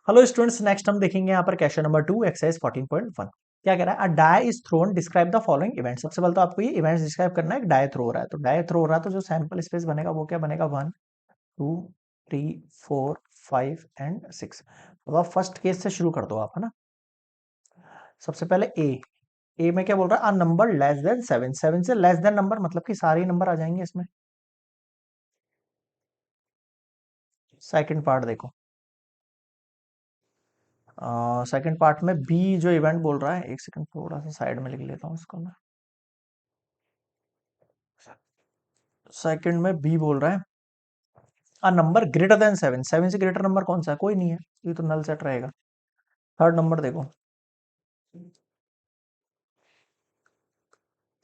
Hello students, next हम देखेंगे यहाँ पर क्वेश्चन नंबर 2 एक्सरसाइज 14.1। क्या कह रहा है? A die is thrown, describe the following event. सबसे पहले तो आपको ये इवेंट्स डिस्क्राइब करना है। एक डाई थ्रो हो रहा है, तो डाई थ्रो हो रहा है तो जो सैंपल स्पेस बनेगा वो क्या बनेगा? 1 2 3 4 5 एंड 6। तो आप फर्स्ट केस से शुरू कर दो आप, है ना। सबसे पहले ए में क्या बोल रहा है? A number less than 7। 7 से लेस देन नंबर मतलब कि सारे ही नंबर आ जाएंगे इसमें। सेकंड पार्ट देखो, सेकंड पार्ट में बी जो इवेंट बोल रहा है, एक सेकंड थोड़ा सा साइड में लिख लेता हूँ इसको मैं। सेकंड में बी बोल रहा है अ नंबर ग्रेटर देन 7। 7 से ग्रेटर नंबर कौन सा है? कोई नहीं है, ये तो नल सेट रहेगा। थर्ड नंबर देखो,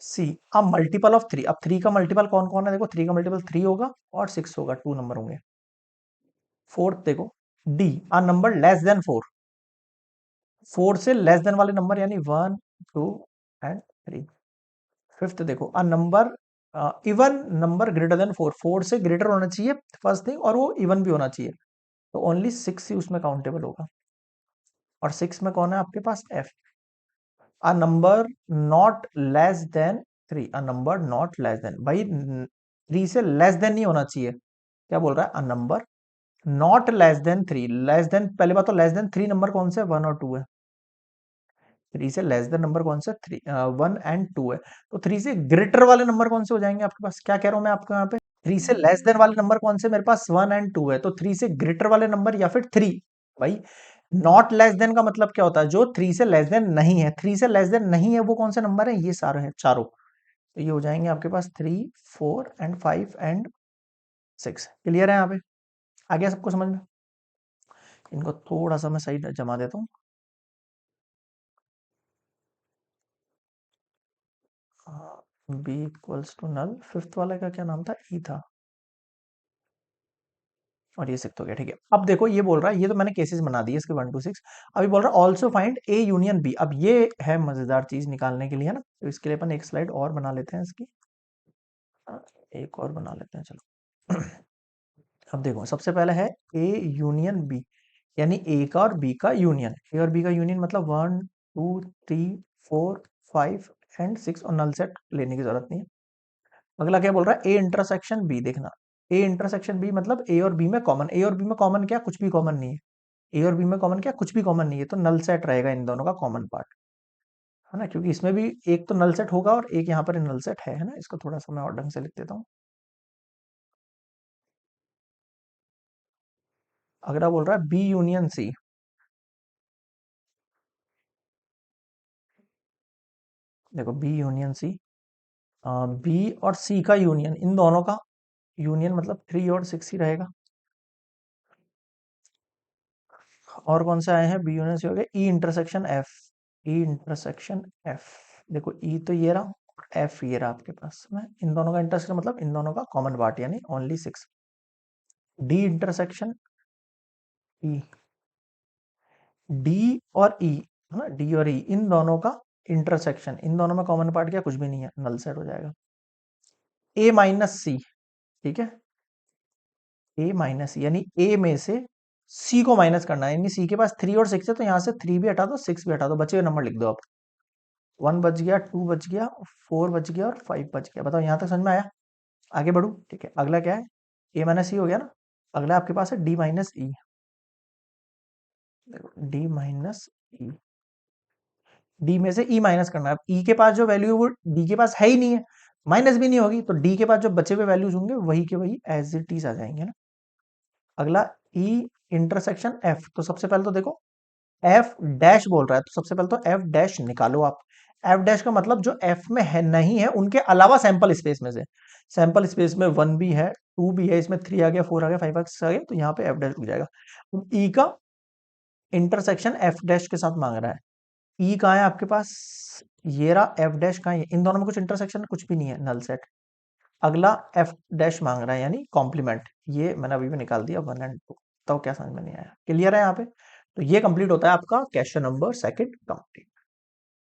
सी अ मल्टीपल ऑफ 3। अब 3 का मल्टीपल कौन कौन है? देखो 3 का मल्टीपल 3 होगा और 6 होगा, 2 नंबर होंगे। फोर्थ देखो, D a number less than 4। 4 से लेस देन वाले नंबर यानी 1 2 एंड 3। फिफ्थ देखो, a number even number greater than 4। 4 से ग्रेटर होना चाहिए फर्स्ट थिंग, और वो इवन भी होना चाहिए, तो ओनली 6 ही उसमें काउंटेबल होगा। और 6 में कौन है आपके पास? F. A number not less than 3। A number not less than, भाई 3 से लेस देन नहीं होना चाहिए। क्या बोल रहा है? अ number not less than 3। Less than, पहले बात तो लेस देन 3 नंबर कौन से? 1 और 2 है। 3 से लेस देन नंबर कौन सा? 3 1 एंड 2 है। तो 3 से ग्रेटर वाले नंबर कौन से हो जाएंगे आपके पास? क्या कह रहा हूं मैं आपको यहाँ पे? 3 से लेस देन वाले नंबर कौन से मेरे पास? 1 एंड 2 है। तो 3 से ग्रेटर वाले नंबर या फिर 3। भाई नॉट लेस देन का मतलब क्या होता है? जो 3 से लेस देन नहीं है। 3 से लेस देन नहीं है वो कौन से नंबर है? ये सारे हैं, चारों। तो ये हो जाएंगे आपके पास 3 4 एंड 5 एंड 6। क्लियर है यहाँ पे? आ गया सबको समझ में? इनको थोड़ा सा मैं सही जमा देता हूँ। B equals to null. Fifth वाले का क्या नाम था? ई था, और ये सिक्स हो गया। ठीक है, अब देखो ये बोल रहा है, ये तो मैंने केसेस बना दिए इसके 1 to 6। अभी बोल रहा है also find A union B. अब ये है मजेदार चीज निकालने के लिए, है ना। तो इसके लिए अपन एक स्लाइड और बना लेते हैं इसकी। एक और बना लेते हैं, चलो। अब देखो सबसे पहले है ए यूनियन बी, यानी ए का और बी का यूनियन। ए और बी का यूनियन मतलब 1 2 3 4 5 एंड 6, और नल सेट लेने की जरूरत नहीं है। अगला क्या बोल रहा है? A intersection B. देखना, ए इंटरसेक्शन बी मतलब ए और बी में कॉमन। ए और बी में कॉमन क्या? कुछ भी कॉमन नहीं है। ए और बी में कॉमन क्या? कुछ भी कॉमन नहीं है, तो नल सेट रहेगा इन दोनों का कॉमन पार्ट, है ना। क्योंकि इसमें भी एक तो नल सेट होगा और एक यहाँ पर नल सेट है ना। इसको थोड़ा सा मैं और ढंग से लिख देता हूँ। अगला बोल रहा है बी यूनियन सी। देखो बी यूनियन सी, बी और सी का यूनियन, इन दोनों का यूनियन मतलब 3 और 6 ही रहेगा। और कौन से आए हैं? बी यूनियन सी हो गया E intersection F. E intersection F, देखो ई तो ये रहा, एफ ये रहा आपके पास में। इन दोनों का इंटरसेक्शन मतलब इन दोनों का कॉमन पार्ट, यानी only 6। D intersection E, D और ई, है ना। डी और ई इन दोनों का इंटरसेक्शन, इन दोनों में कॉमन पार्ट क्या? कुछ भी नहीं है, नल सेट हो जाएगा। ए माइनस सी, ठीक है। ए माइनस सी यानी ए में से सी को माइनस करना है, यानी सी के पास 3 और 6 है, तो यहां से 3 भी हटा दो 6 भी हटा दो, बचे हुए नंबर लिख दो आप। 1 बच गया, 2 बच गया, 4 बच गया और 5 बच गया। बताओ यहां तक समझ में आया? आगे बढ़ू, ठीक है। अगला क्या है? ए माइनस सी हो गया ना। अगला आपके पास है डी माइनस ई। देखो डी माइनस ई, डी में से ई माइनस करना है। अब ई के पास जो वैल्यू है वो डी के पास है ही नहीं है, माइनस भी नहीं होगी, तो डी के पास जो बचे हुए वैल्यूज होंगे वही के वही एज इट इज आ जाएंगे ना। अगला ई इंटरसेक्शन एफ। तो सबसे पहले तो देखो एफ डैश बोल रहा है, तो सबसे पहले तो एफ डैश निकालो आप। एफ डैश का मतलब जो एफ में है नहीं है उनके अलावा सैंपल स्पेस में से। सैंपल स्पेस में 1 भी है, 2 भी है, इसमें 3 आ गया, 4 आ गया, 5 आ गया, तो यहाँ पे एफ डैश रुक जाएगा। ई का इंटरसेक्शन एफ डैश के साथ मांग रहा है। ई कहाँ है आपके पास? ये रहा। एफ डैश कहाँ है? इन दोनों में कुछ इंटरसेक्शन कुछ भी नहीं है, नल सेट। अगला एफ डैश मांग रहा है यानी कॉम्प्लीमेंट, ये मैंने अभी भी निकाल दिया 1 एंड 2। तो क्या समझ में नहीं आया? क्लियर है यहाँ पे? तो ये कंप्लीट होता है आपका क्वेश्चन नंबर सेकंड कंप्लीट।